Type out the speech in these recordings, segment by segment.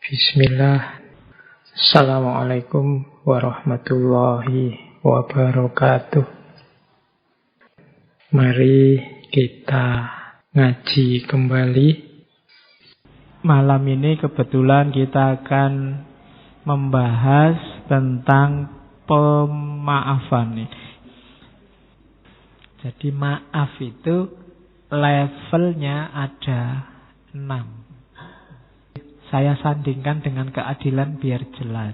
Bismillah. Assalamualaikum warahmatullahi wabarakatuh. Mari kita ngaji kembali. Malam ini kebetulan kita akan membahas tentang pemaafan. Jadi maaf itu levelnya ada 6. Saya sandingkan dengan keadilan biar jelas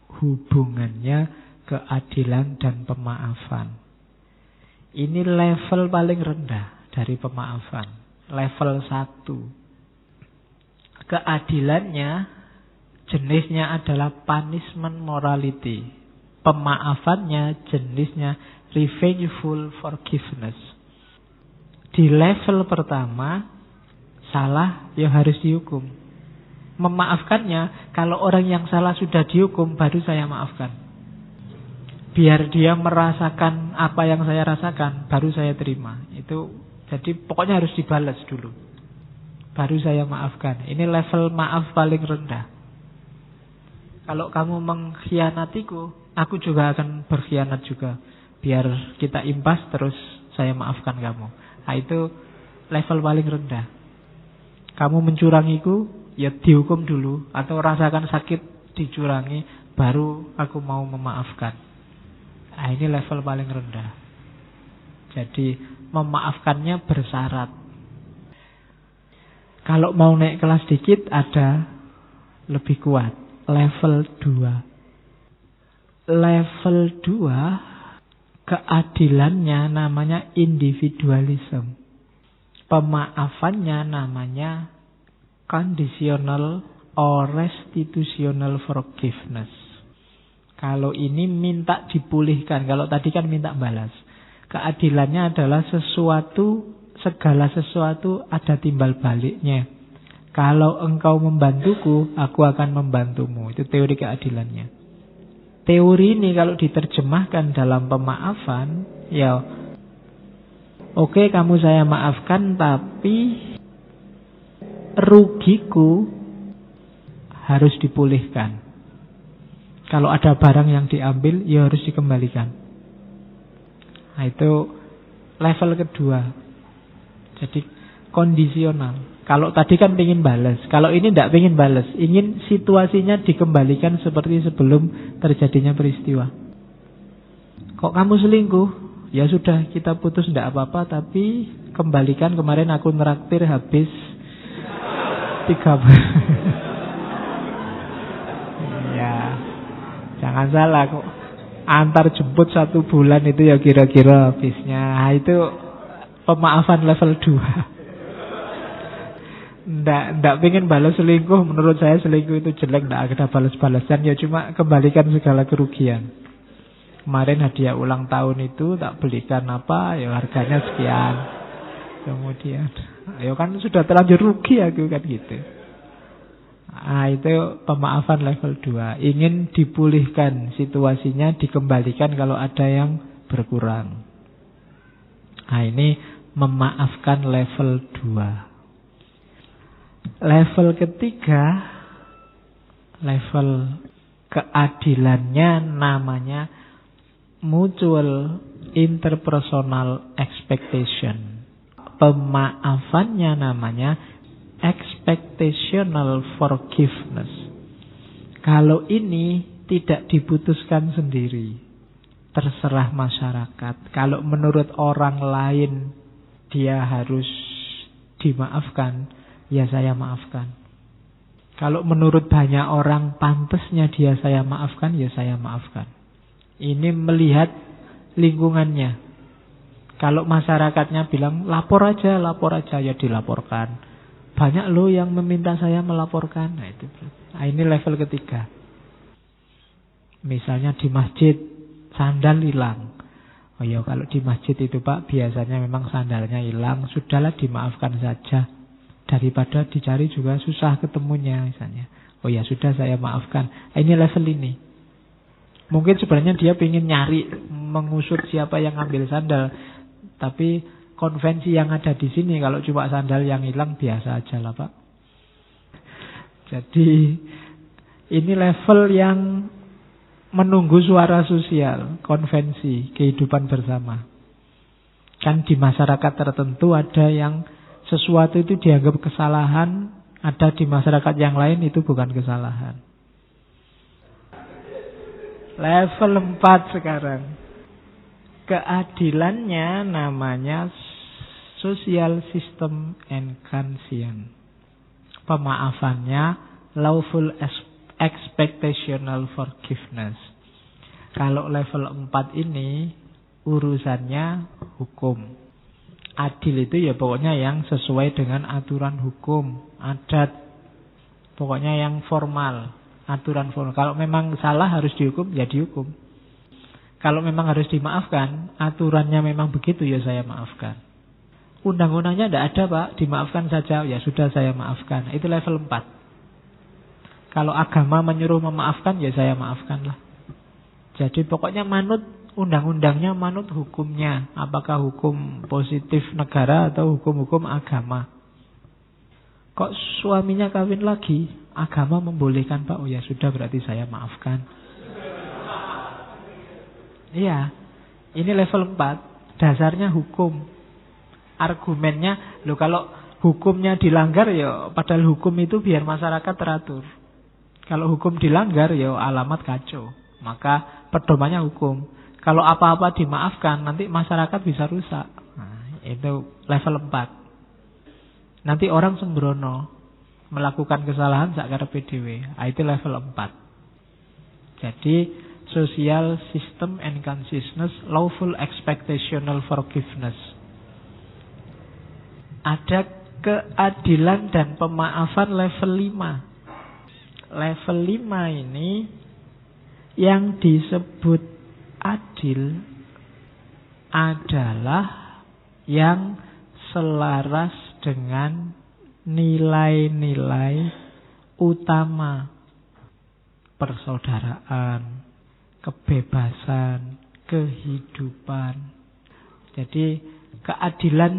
hubungannya keadilan dan pemaafan. Ini level paling rendah dari pemaafan, level 1. Keadilannya jenisnya adalah punishment morality. Pemaafannya jenisnya revengeful forgiveness. Di level pertama, salah ya harus dihukum. Memaafkannya, kalau orang yang salah sudah dihukum, baru saya maafkan. Biar dia merasakan apa yang saya rasakan, baru saya terima. Itu jadi pokoknya harus dibalas dulu, baru saya maafkan. Ini level maaf paling rendah. Kalau kamu mengkhianatiku, aku juga akan berkhianat juga. Biar kita impas, terus saya maafkan kamu. Nah, itu level paling rendah. Kamu mencurangiku, ya dihukum dulu, atau rasakan sakit dicurangi, baru aku mau memaafkan. Nah, ini level paling rendah. Jadi memaafkannya bersyarat. Kalau mau naik kelas dikit, ada lebih kuat, level 2. Level 2 keadilannya namanya individualism. Pemaafannya namanya conditional or restitutional forgiveness. Kalau ini minta dipulihkan, kalau tadi kan minta balas. Keadilannya adalah segala sesuatu ada timbal baliknya. Kalau engkau membantuku, aku akan membantumu. Itu teori keadilannya. Teori ini kalau diterjemahkan dalam pemaafan, ya oke, kamu saya maafkan, tapi rugiku harus dipulihkan. Kalau ada barang yang diambil, ya harus dikembalikan. Nah, itu level kedua. Jadi kondisional. Kalau tadi kan ingin balas, kalau ini tidak ingin balas, ingin situasinya dikembalikan seperti sebelum terjadinya peristiwa. Kok kamu selingkuh? Ya sudah, kita putus, tidak apa-apa, tapi kembalikan kemarin aku neraktir habis 3 ya, jangan salah kok. Antar jemput 1 bulan itu ya kira-kira habisnya. Nah, itu pemaafan level 2. Nggak pengen balas selingkuh. Menurut saya selingkuh itu jelek, nggak ada balas-balasan. Ya cuma kembalikan segala kerugian. Kemarin hadiah ulang tahun itu tak belikan apa, ya harganya sekian. Kemudian, ya kan sudah terlanjur rugi aku kan gitu. Nah, itu pemaafan level 2. Ingin dipulihkan situasinya, dikembalikan kalau ada yang berkurang. Nah, ini memaafkan level 2. Level ketiga, level keadilannya namanya mutual interpersonal expectation. Pemaafannya namanya expectational forgiveness. Kalau ini tidak diputuskan sendiri, terserah masyarakat. Kalau menurut orang lain dia harus dimaafkan, ya saya maafkan. Kalau menurut banyak orang pantasnya dia saya maafkan, ya saya maafkan. Ini melihat lingkungannya. Kalau masyarakatnya bilang lapor aja, ya dilaporkan. Banyak loh yang meminta saya melaporkan. Nah, ini level ketiga. Misalnya di masjid sandal hilang. Oh ya, kalau di masjid itu Pak biasanya memang sandalnya hilang, sudahlah dimaafkan saja. Daripada dicari juga susah ketemunya misalnya. Oh ya sudah, saya maafkan. Ini level ini. Mungkin sebenarnya dia ingin nyari, mengusut siapa yang ambil sandal. Tapi konvensi yang ada di sini, kalau cuma sandal yang hilang biasa aja lah Pak. Jadi Ini level yang menunggu suara sosial, konvensi, kehidupan bersama. Kan di masyarakat tertentu ada yang sesuatu itu dianggap kesalahan, ada di masyarakat yang lain itu bukan kesalahan. Level 4 sekarang. Keadilannya namanya social system and conscience. Pemaafannya lawful expectational forgiveness. Kalau level 4 ini urusannya hukum. Adil itu ya pokoknya yang sesuai dengan aturan hukum, adat. Pokoknya yang formal, aturan formal. Kalau memang salah harus dihukum, ya dihukum. Kalau memang harus dimaafkan, aturannya memang begitu, ya saya maafkan. Undang-undangnya tidak ada, Pak, dimaafkan saja, ya sudah saya maafkan. Itu level 4. Kalau agama menyuruh memaafkan, ya saya maafkanlah. Jadi pokoknya manut undang-undangnya, manut hukumnya. Apakah hukum positif negara atau hukum-hukum agama. Kok suaminya kawin lagi, agama membolehkan, Pak, oh ya sudah berarti saya maafkan. Iya, ini level 4. Dasarnya hukum. Argumennya, loh kalau hukumnya dilanggar, ya padahal hukum itu biar masyarakat teratur. Kalau hukum dilanggar, ya alamat kacau. Maka pedomannya hukum. Kalau apa-apa dimaafkan, nanti masyarakat bisa rusak. Nah, itu level 4. Nanti orang sembrono melakukan kesalahan sakkarepe dhewe. Nah, itu level 4. Jadi social system and consciousness, lawful expectational forgiveness. Ada keadilan dan pemaafan level 5. Level 5 ini yang disebut adil adalah yang selaras dengan nilai-nilai utama persaudaraan, kebebasan, kehidupan. Jadi keadilan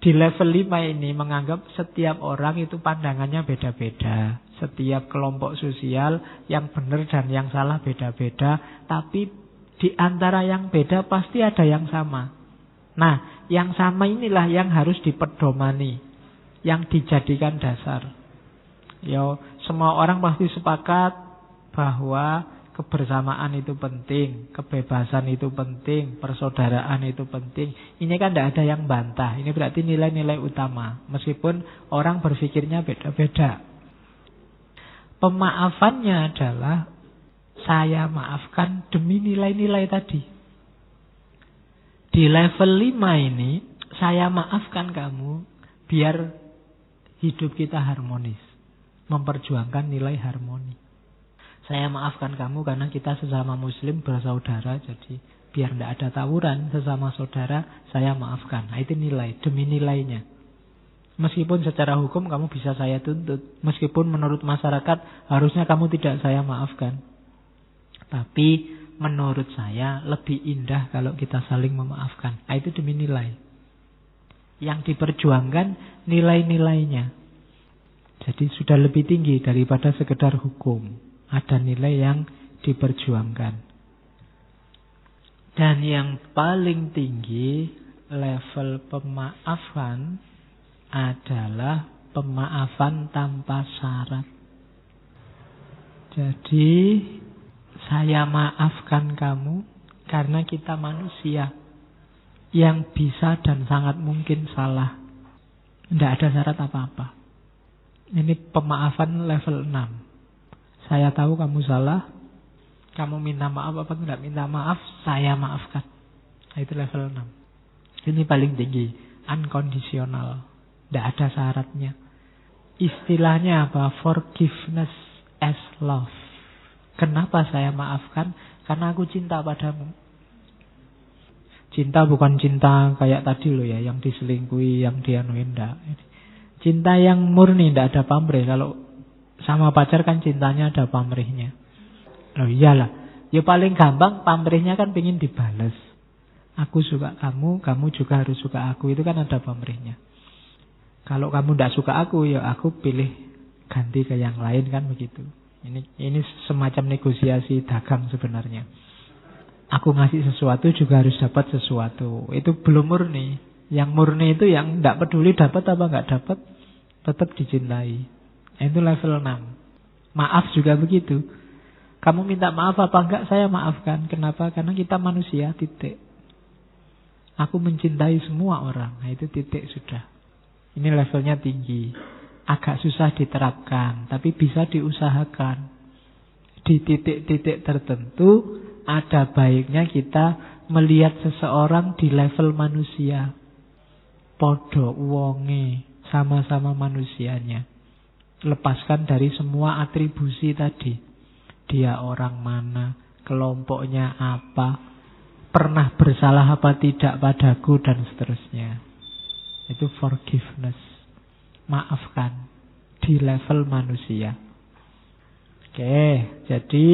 di level 5 ini menganggap setiap orang itu pandangannya beda-beda. Setiap kelompok sosial yang benar dan yang salah beda-beda. Tapi di antara yang beda pasti ada yang sama. Nah, yang sama inilah yang harus dipedomani, yang dijadikan dasar. Ya, semua orang pasti sepakat bahwa kebersamaan itu penting, kebebasan itu penting, persaudaraan itu penting. Ini kan tidak ada yang bantah. Ini berarti nilai-nilai utama. Meskipun orang berpikirnya beda-beda. Pemaafannya adalah saya maafkan demi nilai-nilai tadi. Di level 5 ini saya maafkan kamu biar hidup kita harmonis. Memperjuangkan nilai harmoni. Saya maafkan kamu karena kita sesama muslim bersaudara. Jadi biar tidak ada tawuran sesama saudara, saya maafkan. Nah, itu nilai, demi nilainya. Meskipun secara hukum kamu bisa saya tuntut. Meskipun menurut masyarakat harusnya kamu tidak saya maafkan. Tapi menurut saya lebih indah kalau kita saling memaafkan. Nah, itu demi nilai. Yang diperjuangkan nilai-nilainya. Jadi sudah lebih tinggi daripada sekedar hukum. Ada nilai yang diperjuangkan. Dan yang paling tinggi level pemaafan adalah pemaafan tanpa syarat. Jadi saya maafkan kamu karena kita manusia yang bisa dan sangat mungkin salah. Tidak ada syarat apa-apa. Ini pemaafan level 6. Saya tahu kamu salah, kamu minta maaf apa tidak minta maaf, saya maafkan. Nah, itu level 6. Ini paling tinggi, unconditional. Tidak ada syaratnya. Istilahnya apa? Forgiveness as love. Kenapa saya maafkan? Karena aku cinta padamu. Cinta bukan cinta kayak tadi loh ya, yang diselingkuhi, yang dianuin, enggak. Cinta yang murni, tidak ada pamrih. Kalau sama pacar kan cintanya ada pamrihnya. Oh iyalah. Ya paling gampang pamrihnya kan pengen dibalas. Aku suka kamu, kamu juga harus suka aku. Itu kan ada pamrihnya. Kalau kamu tidak suka aku, ya aku pilih ganti ke yang lain kan begitu. Ini semacam negosiasi dagang sebenarnya. Aku ngasih sesuatu juga harus dapat sesuatu. Itu belum murni. Yang murni itu yang tidak peduli dapat apa nggak dapat, tetap dicintai. Itu level 6. Maaf juga begitu. Kamu minta maaf apa enggak, saya maafkan. Kenapa? Karena kita manusia, titik. Aku mencintai semua orang. Nah, itu titik sudah. Ini levelnya tinggi. Agak susah diterapkan, tapi bisa diusahakan. Di titik-titik tertentu, ada baiknya kita melihat seseorang di level manusia. Podo wonge, sama-sama manusianya. Lepaskan dari semua atribusi tadi. Dia orang mana, kelompoknya apa, pernah bersalah apa tidak padaku, dan seterusnya. Itu forgiveness. Maafkan di level manusia. Oke, jadi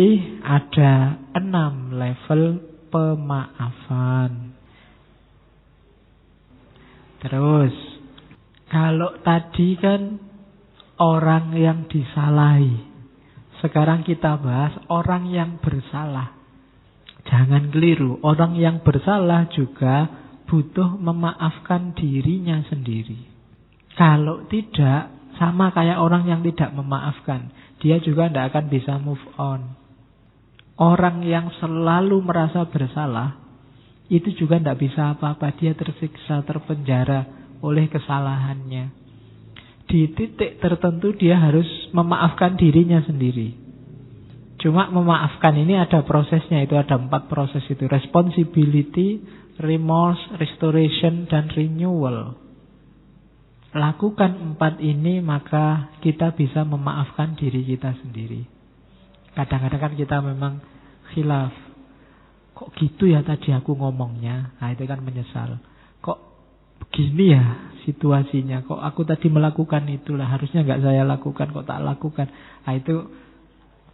ada 6 level pemaafan. Terus, kalau tadi kan orang yang disalahi. Sekarang kita bahas orang yang bersalah. Jangan keliru, orang yang bersalah juga butuh memaafkan dirinya sendiri. Kalau tidak, sama kayak orang yang tidak memaafkan, dia juga tidak akan bisa move on. Orang yang selalu merasa bersalah, itu juga tidak bisa apa-apa. Dia tersiksa, terpenjara oleh kesalahannya. Di titik tertentu dia harus memaafkan dirinya sendiri. Cuma memaafkan ini ada prosesnya, itu ada 4 proses itu. Responsibility, remorse, restoration, dan renewal. Lakukan 4 ini, maka kita bisa memaafkan diri kita sendiri. Kadang-kadang kan kita memang khilaf. Kok gitu ya tadi aku ngomongnya? Nah, itu kan menyesal. Kok begini ya situasinya? Kok aku tadi melakukan itulah, harusnya nggak saya lakukan, kok tak lakukan? Nah, itu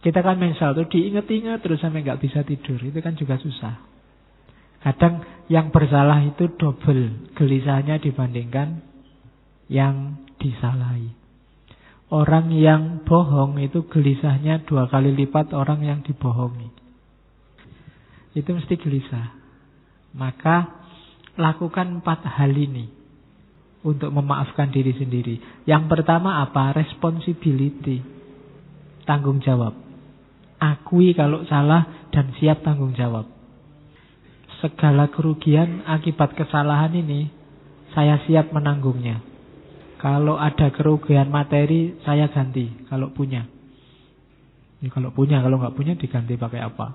kita kan menyesal tuh, diingat-ingat terus sampai nggak bisa tidur. Itu kan juga susah. Kadang yang bersalah itu double gelisahnya dibandingkan yang disalahi. Orang yang bohong itu gelisahnya 2 kali lipat orang yang dibohongi. Itu mesti gelisah. Maka lakukan 4 hal ini untuk memaafkan diri sendiri. Yang pertama apa? Responsibility. Tanggung jawab. Akui kalau salah dan siap tanggung jawab. Segala kerugian akibat kesalahan ini saya siap menanggungnya. Kalau ada kerugian materi, saya ganti kalau punya. Ya, kalau punya, kalau nggak punya diganti pakai apa?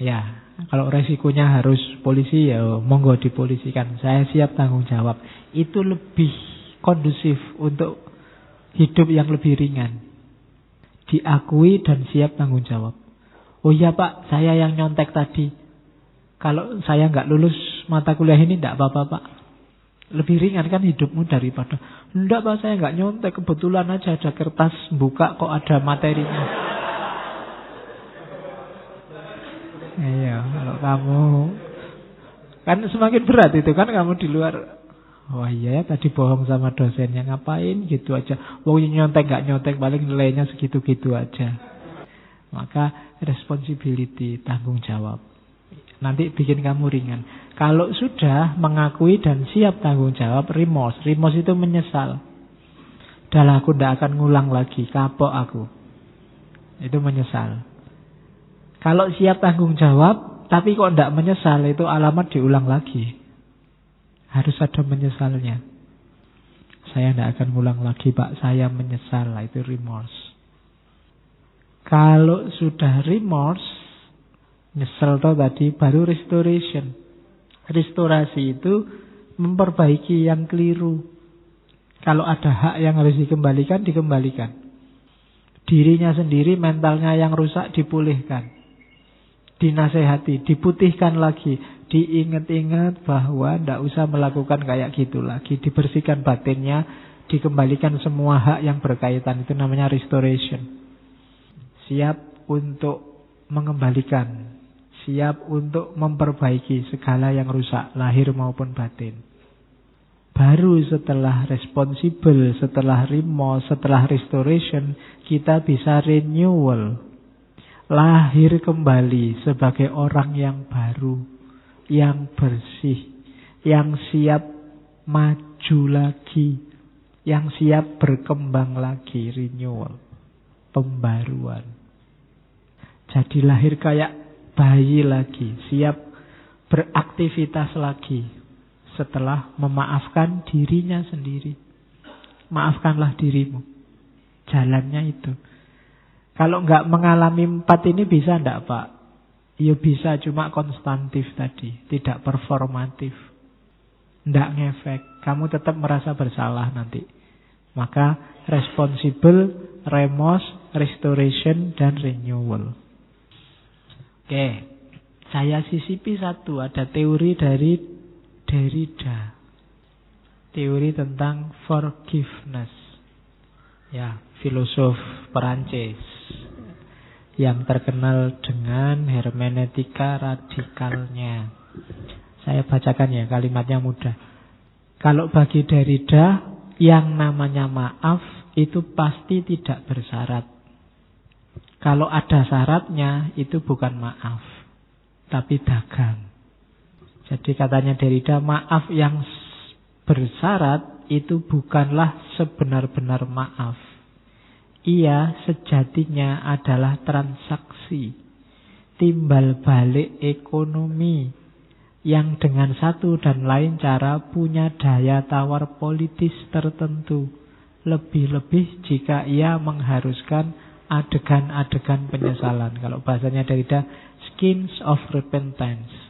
Ya, kalau resikonya harus polisi, ya monggo dipolisikan. Saya siap tanggung jawab. Itu lebih kondusif untuk hidup yang lebih ringan. Diakui dan siap tanggung jawab. Oh iya Pak, saya yang nyontek tadi. Kalau saya nggak lulus mata kuliah ini, nggak apa-apa Pak. Lebih ringan kan hidupmu daripada enggak Pak, saya nggak nyontek, kebetulan aja ada kertas, buka kok ada materinya. Iya, kalau kamu kan semakin berat itu kan, kamu di luar. Wah iya ya, tadi bohong sama dosennya, ngapain gitu aja. Wong nyontek nggak nyontek, paling nilainya segitu-gitu aja. Maka responsibility, tanggung jawab. Nanti bikin kamu ringan. Kalau sudah mengakui dan siap tanggung jawab, remorse. Remorse itu menyesal. Dah aku tidak akan ngulang lagi, kapok aku. Itu menyesal. Kalau siap tanggung jawab, tapi kok tidak menyesal, itu alamat diulang lagi. Harus ada menyesalnya. Saya tidak akan ngulang lagi Pak, saya menyesal. Itu remorse. Kalau sudah remorse, nyesel toh tadi, baru restoration. Restorasi itu memperbaiki yang keliru. Kalau ada hak yang harus dikembalikan, dikembalikan. Dirinya sendiri, mentalnya yang rusak dipulihkan. Dinasehati, diputihkan lagi. Diingat-ingat bahwa tidak usah melakukan kayak gitu lagi. Dibersihkan batinnya, dikembalikan semua hak yang berkaitan. Itu namanya restoration. Siap untuk mengembalikan. Siap untuk memperbaiki segala yang rusak, lahir maupun batin. Baru setelah responsible, setelah remorse, setelah restoration, kita bisa renewal. Lahir kembali sebagai orang yang baru, yang bersih, yang siap maju lagi, yang siap berkembang lagi, renewal, pembaruan. Jadi lahir kayak bayi lagi, siap beraktivitas lagi setelah memaafkan dirinya sendiri. Maafkanlah dirimu. Jalannya itu. Kalau nggak mengalami 4 ini bisa enggak, Pak? Ya bisa, cuma konstantif tadi, tidak performatif. Enggak ngefek, kamu tetap merasa bersalah nanti. Maka responsible, remorse, restoration, dan renewal. Oke, saya sisipi satu, ada teori dari Derrida. Teori tentang forgiveness. Ya, filosof Perancis yang terkenal dengan hermeneutika radikalnya. Saya bacakan ya, kalimatnya mudah. Kalau bagi Derrida, yang namanya maaf itu pasti tidak bersyarat. Kalau ada syaratnya, itu bukan maaf, tapi dagang. Jadi katanya Derrida, maaf yang bersyarat itu bukanlah sebenar-benar maaf. Ia sejatinya adalah transaksi, timbal balik ekonomi yang dengan satu dan lain cara punya daya tawar politis tertentu. Lebih-lebih jika ia mengharuskan adegan-adegan penyesalan. Kalau bahasanya Derrida, schemes of repentance.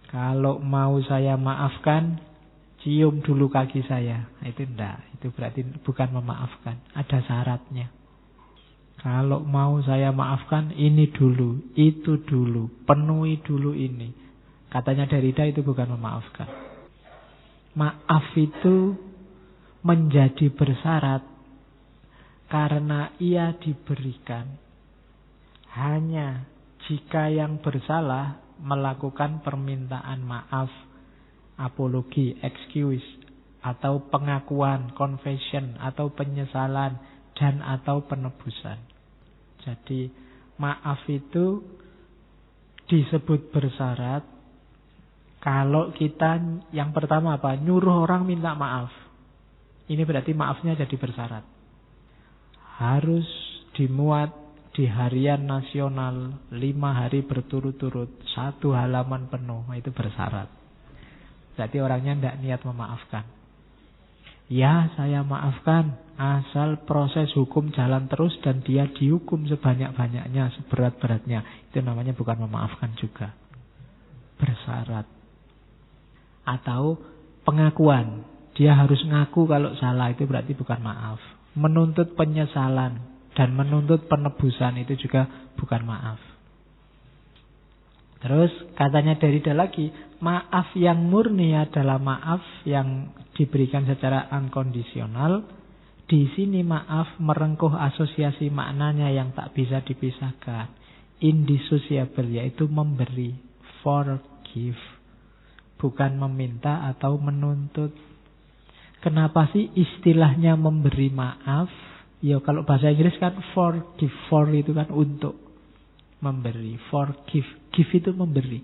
Kalau mau saya maafkan, cium dulu kaki saya. Itu enggak, itu berarti bukan memaafkan, ada syaratnya. Kalau mau saya maafkan, ini dulu, itu dulu, penuhi dulu ini. Katanya Derrida, itu bukan memaafkan. Maaf itu menjadi bersyarat karena ia diberikan hanya jika yang bersalah melakukan permintaan maaf, apologi, excuse, atau pengakuan, confession, atau penyesalan, dan atau penebusan. Jadi maaf itu disebut bersyarat kalau kita yang pertama apa? Nyuruh orang minta maaf. Ini berarti maafnya jadi bersyarat. Harus dimuat di harian nasional 5 hari berturut-turut, 1 halaman penuh. Itu bersyarat. Berarti orangnya tidak niat memaafkan. Ya, saya maafkan asal proses hukum jalan terus dan dia dihukum sebanyak-banyaknya, seberat-beratnya. Itu namanya bukan memaafkan juga. Bersyarat. Atau pengakuan. Dia harus ngaku kalau salah, itu berarti bukan maaf. Menuntut penyesalan dan menuntut penebusan itu juga bukan maaf. Terus katanya Derrida lagi, maaf yang murni adalah maaf yang diberikan secara unconditional. Di sini maaf merengkuh asosiasi maknanya yang tak bisa dipisahkan. Indissociable, yaitu memberi, forgive. Bukan meminta atau menuntut. Kenapa sih istilahnya memberi maaf? Ya kalau bahasa Inggris kan forgive, for itu kan untuk. Memberi, forgive, give itu memberi.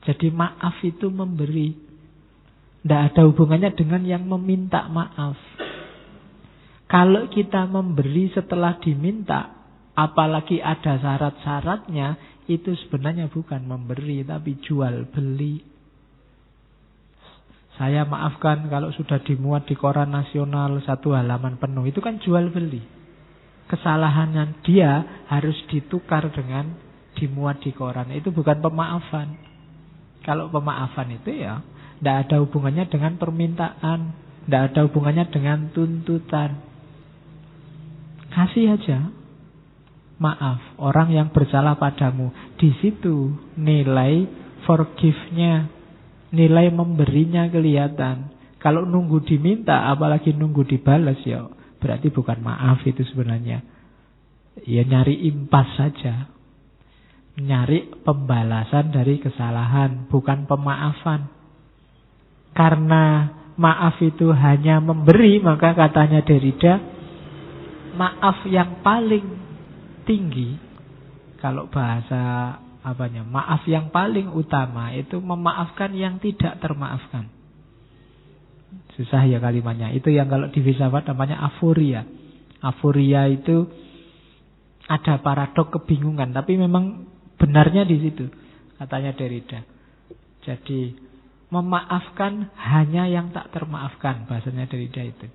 Jadi maaf itu memberi. Tidak ada hubungannya dengan yang meminta maaf. Kalau kita memberi setelah diminta, apalagi ada syarat-syaratnya, itu sebenarnya bukan memberi, tapi jual beli. Saya maafkan kalau sudah dimuat di koran nasional 1 halaman penuh. Itu kan jual beli. Kesalahannya dia harus ditukar dengan dimuat di koran. Itu bukan pemaafan. Kalau pemaafan itu ya tidak ada hubungannya dengan permintaan, tidak ada hubungannya dengan tuntutan. Kasih aja maaf orang yang bersalah padamu. Di situ nilai forgive-nya, nilai memberinya kelihatan. Kalau nunggu diminta, apalagi nunggu dibalas, ya berarti bukan maaf itu sebenarnya. Ya nyari impas saja. Nyari pembalasan dari kesalahan, bukan pemaafan. Karena maaf itu hanya memberi, maka katanya Derrida, maaf yang paling tinggi, kalau bahasa maaf yang paling utama itu memaafkan yang tidak termaafkan. Susah ya kalimatnya. Itu yang kalau di filsafat namanya aforia. Aforia itu ada paradok kebingungan, tapi memang benarnya di situ, katanya Derrida. Jadi memaafkan hanya yang tak termaafkan, bahasanya Derrida itu.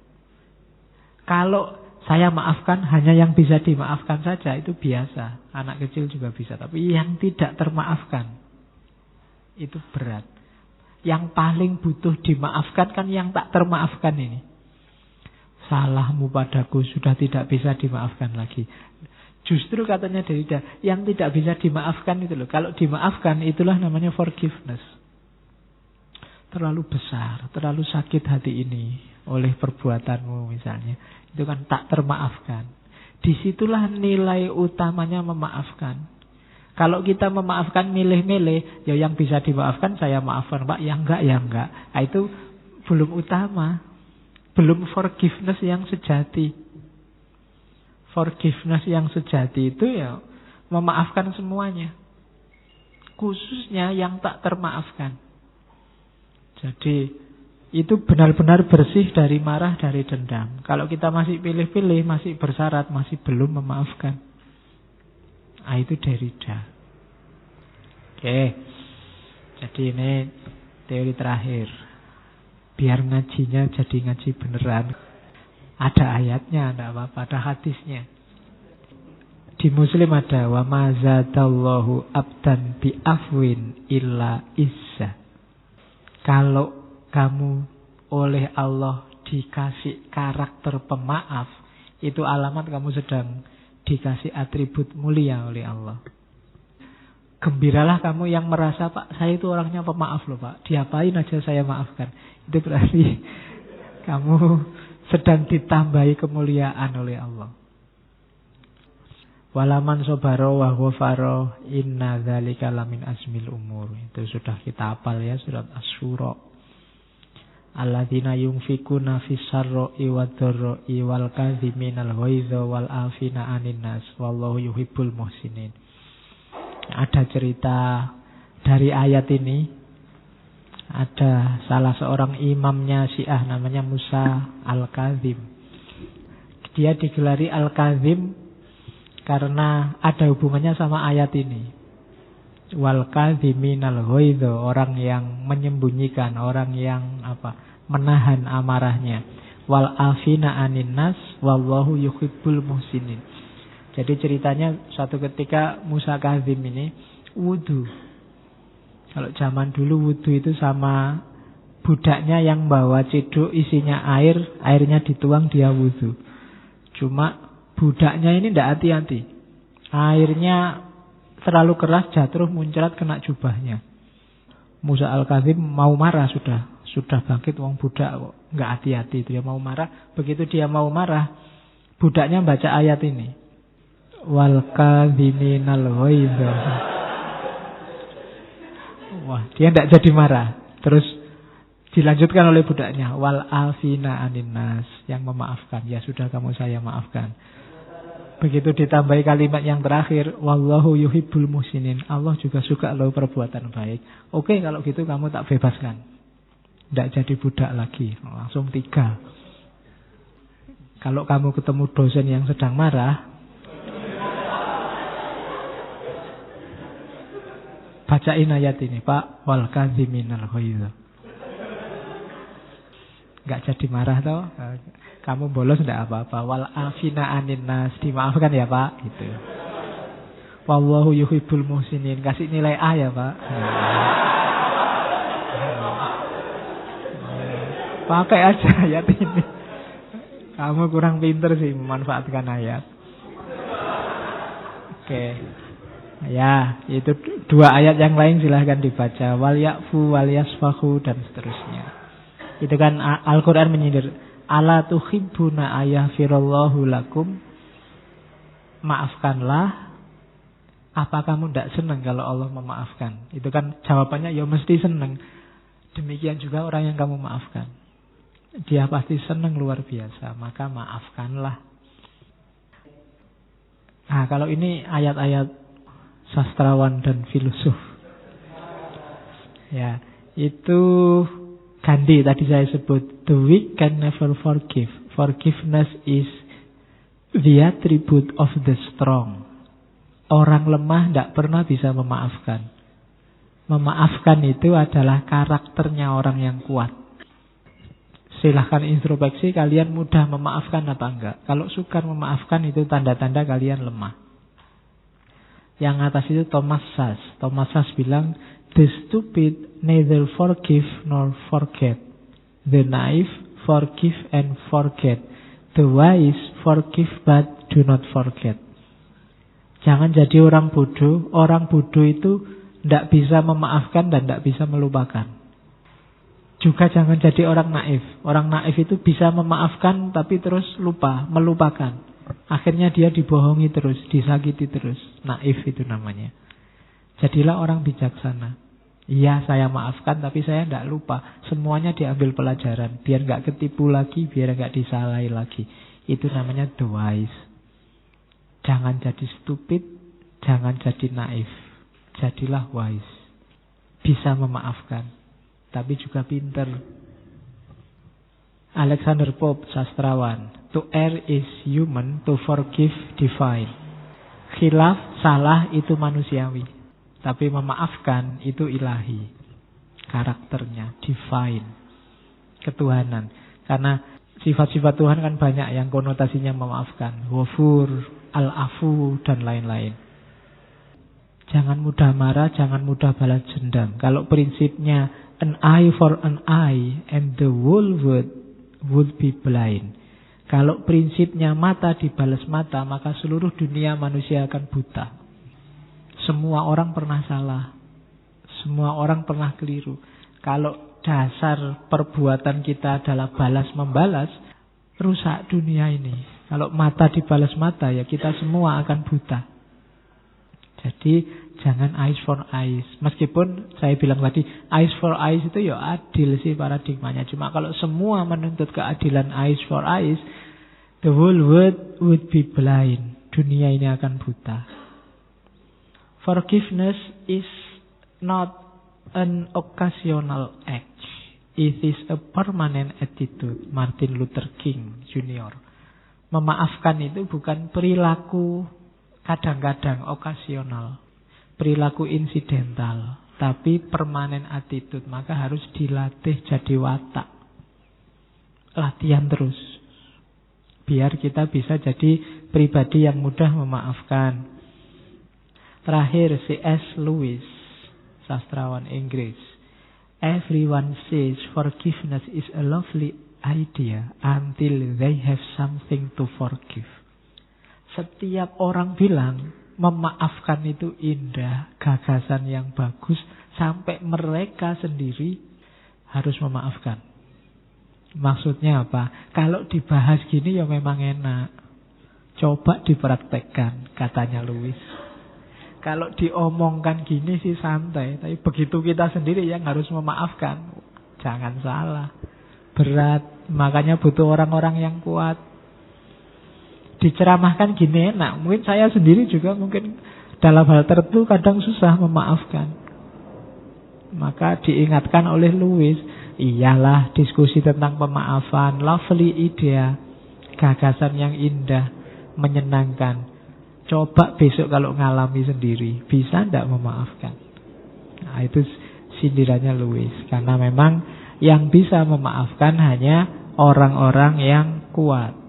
Kalau saya maafkan hanya yang bisa dimaafkan saja, itu biasa. Anak kecil juga bisa. Tapi yang tidak termaafkan, itu berat. Yang paling butuh dimaafkan kan yang tak termaafkan ini. Salahmu padaku sudah tidak bisa dimaafkan lagi. Justru katanya Derrida, yang tidak bisa dimaafkan itu loh. Kalau dimaafkan, itulah namanya forgiveness. Terlalu besar, terlalu sakit hati ini oleh perbuatanmu misalnya. Itu kan tak termaafkan. Disitulah nilai utamanya memaafkan. Kalau kita memaafkan milih-milih, ya yang bisa dimaafkan saya maafkan Pak, yang enggak ya enggak. Nah, itu belum utama. Belum forgiveness yang sejati. Forgiveness yang sejati itu ya memaafkan semuanya. Khususnya yang tak termaafkan. Jadi itu benar-benar bersih dari marah, dari dendam. Kalau kita masih pilih-pilih, masih bersyarat, masih belum memaafkan. Ah, itu Derrida. Oke. Jadi ini teori terakhir. Biar ngajinya jadi ngaji beneran. Ada ayatnya, tidak apa-apa, ada hadisnya. Di Muslim ada wa ma zadallahu abdan bi afwin illa izza. Kalau kamu oleh Allah dikasih karakter pemaaf, itu alamat kamu sedang dikasih atribut mulia oleh Allah. Gembiralah kamu yang merasa, Pak, saya itu orangnya pemaaf loh Pak, diapain aja saya maafkan. Itu berarti kamu sedang ditambahi kemuliaan oleh Allah. Walaman sobaro wa ghafaro inna dzalika lamin azmil umur. Itu sudah kita hafal ya, surat Asy-Syura. Alladzina yunfikuna fis sarra'i wad-dharra'i wal kadhiminal ghaidza wal 'afina 'anil nas wallahu yuhibbul muhsinin. Ada cerita dari ayat ini. Ada salah seorang imamnya Syiah namanya Musa Al-Kadzim. Dia digelari Al-Kadzim karena ada hubungannya sama ayat ini. Wal kadhiminal ghaidza, orang yang menyembunyikan, orang yang menahan amarahnya. Wal afina anin nas wallahu yuhibbul muhsinin. Jadi ceritanya suatu ketika Musa Kadzim ini wudu. Kalau zaman dulu wudu itu sama budaknya yang bawa cedok isinya air, airnya dituang dia wudu. Cuma budaknya ini tidak hati-hati. Airnya terlalu keras, jatuh muncrat kena jubahnya. Musa Al-Kadzim mau marah sudah bangkit wong budak kok nggak hati-hati, dia mau marah. Begitu dia mau marah, budaknya baca ayat ini. Wal kadhiminal ghaidza. Wah, dia tidak jadi marah. Terus dilanjutkan oleh budaknya, wal afina anin nas, yang memaafkan. Ya sudah, kamu saya maafkan. Begitu ditambahi kalimat yang terakhir, wallahu yuhibbul muhsinin. Allah juga suka loh perbuatan baik. Oke, kalau gitu kamu tak bebaskan. Tidak jadi budak lagi. Langsung 3. Kalau kamu ketemu dosen yang sedang marah, bacain ayat ini, Pak, wal kadhiminal ghaidza. Enggak jadi marah toh? Kamu bolos enggak apa-apa. Wal afina anin nas, dimaafkan ya, Pak, gitu. Wallahu yuhibbul muhsinin, kasih nilai A ya, Pak. Pakai aja ayat ini. Kamu kurang pinter sih memanfaatkan ayat. Oke. Ya, itu 2 ayat yang lain silahkan dibaca. Wal ya'fu wal yasfahu dan seterusnya. Itu kan Al-Quran menyindir. Ala tuhibbuna ayaghfirallahu lakum. Maafkanlah. Apa kamu tidak senang kalau Allah memaafkan? Itu kan jawabannya ya mesti senang. Demikian juga orang yang kamu maafkan. Dia pasti senang luar biasa, maka maafkanlah. Nah, kalau ini ayat-ayat sastrawan dan filosof. Ya, itu Gandhi tadi saya sebut. The weak can never forgive. Forgiveness is the attribute of the strong. Orang lemah tidak pernah bisa memaafkan. Memaafkan itu adalah karakternya orang yang kuat. Silahkan introspeksi, kalian mudah memaafkan apa enggak. Kalau sukar memaafkan itu tanda-tanda kalian lemah. Yang atas itu Thomas Sas. Thomas Sas bilang, the stupid neither forgive nor forget. The naive forgive and forget. The wise forgive but do not forget. Jangan jadi orang bodoh. Orang bodoh itu tidak bisa memaafkan dan tidak bisa melupakan. Juga jangan jadi orang naif. Orang naif itu bisa memaafkan tapi terus lupa, melupakan. Akhirnya dia dibohongi terus, disakiti terus. Naif itu namanya. Jadilah orang bijaksana. Iya, saya maafkan tapi saya tidak lupa. Semuanya diambil pelajaran. Biar nggak ketipu lagi, biar nggak disalahi lagi. Itu namanya the wise. Jangan jadi stupid, jangan jadi naif. Jadilah wise. Bisa memaafkan, tapi juga pinter. Alexander Pope, sastrawan. To err is human, to forgive divine. Khilaf, salah itu manusiawi, tapi memaafkan itu ilahi. Karakternya, divine. Ketuhanan. Karena sifat-sifat Tuhan kan banyak yang konotasinya memaafkan. Ghafur, al-afu, dan lain-lain. Jangan mudah marah, jangan mudah balas dendam. Kalau prinsipnya an eye for an eye and the whole world would be blind. Kalau prinsipnya mata dibalas mata, maka seluruh dunia manusia akan buta. Semua orang pernah salah. Semua orang pernah keliru. Kalau dasar perbuatan kita adalah balas-membalas, rusak dunia ini. Kalau mata dibalas mata, ya kita semua akan buta. Jadi jangan eyes for eyes. Meskipun saya bilang tadi eyes for eyes itu ya adil sih paradigmanya. Cuma kalau semua menuntut keadilan eyes for eyes, the whole world would be blind. Dunia ini akan buta. Forgiveness is not an occasional act. It is a permanent attitude. Martin Luther King Jr. Memaafkan itu bukan perilaku kadang-kadang okasional, perilaku insidental, tapi permanen attitude. Maka harus dilatih jadi watak. Latihan terus. Biar kita bisa jadi pribadi yang mudah memaafkan. Terakhir, C.S. Lewis, sastrawan Inggris. Everyone says forgiveness is a lovely idea until they have something to forgive. Setiap orang bilang memaafkan itu indah, gagasan yang bagus, sampai mereka sendiri harus memaafkan. Maksudnya apa? Kalau dibahas gini ya memang enak. Coba dipraktekkan, katanya Lewis. Kalau diomongkan gini sih santai, tapi begitu kita sendiri yang harus memaafkan, jangan salah. Berat, makanya butuh orang-orang yang kuat. Diceramahkan gini enak. Mungkin saya sendiri juga mungkin dalam hal tertentu kadang susah memaafkan. Maka diingatkan oleh Lewis, iyalah diskusi tentang pemaafan, lovely idea, gagasan yang indah, menyenangkan. Coba besok kalau ngalami sendiri, bisa tidak memaafkan? Nah, itu sindirannya Lewis. Karena memang yang bisa memaafkan hanya orang-orang yang kuat.